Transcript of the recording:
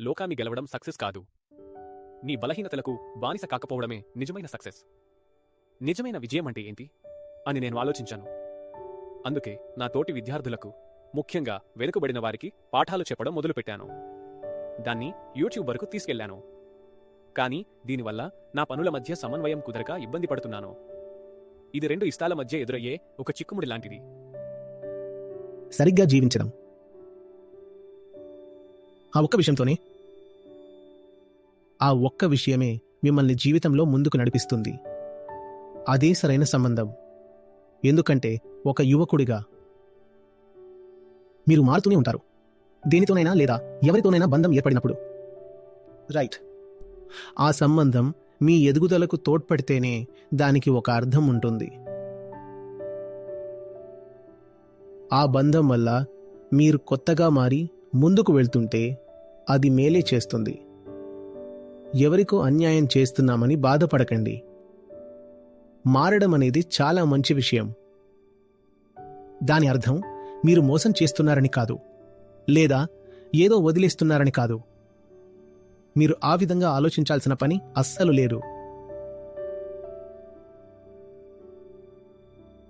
లోకాన్ని గెలవడం సక్సెస్ కాదు. నీ బలహీనతలకు బానిస కాకపోవడమే నిజమైన సక్సెస్. నిజమైన విజయం అంటే ఏంటి అని నేను ఆలోచించాను. అందుకే నా తోటి విద్యార్థులకు, ముఖ్యంగా వెనుకబడిన వారికి పాఠాలు చెప్పడం మొదలుపెట్టాను. దాన్ని యూట్యూబ్ వరకు తీసుకెళ్లాను. కానీ దీనివల్ల నా పనుల మధ్య సమన్వయం కుదరక ఇబ్బంది పడుతున్నాను. ఇది రెండు ఇష్టాల మధ్య ఎదురయ్యే ఒక చిక్కుముడి లాంటిది. సరిగ్గా జీవించడం, ఆ ఒక్క విషయమే మిమ్మల్ని జీవితంలో ముందుకు నడిపిస్తుంది. అదే సరైన సంబంధం. ఎందుకంటే ఒక యువకుడిగా మీరు మారుతూనే ఉంటారు, దేనితోనైనా లేదా ఎవరితోనైనా బంధం ఏర్పడినప్పుడు. రైట్. ఆ సంబంధం మీ ఎదుగుదలకు తోడ్పడితేనే దానికి ఒక అర్థం ఉంటుంది. ఆ బంధం వల్ల మీరు కొత్తగా మారి ముందుకు వెళ్తుంటే అది మేలే చేస్తుంది. ఎవరికో అన్యాయం చేస్తున్నామని బాధపడకండి. మారడం అనేది చాలా మంచి విషయం. దాని అర్థం మీరు మోసం చేస్తున్నారని కాదు, లేదా ఏదో వదిలేస్తున్నారని కాదు. మీరు ఆ విధంగా ఆలోచించాల్సిన పని అస్సలు లేదు.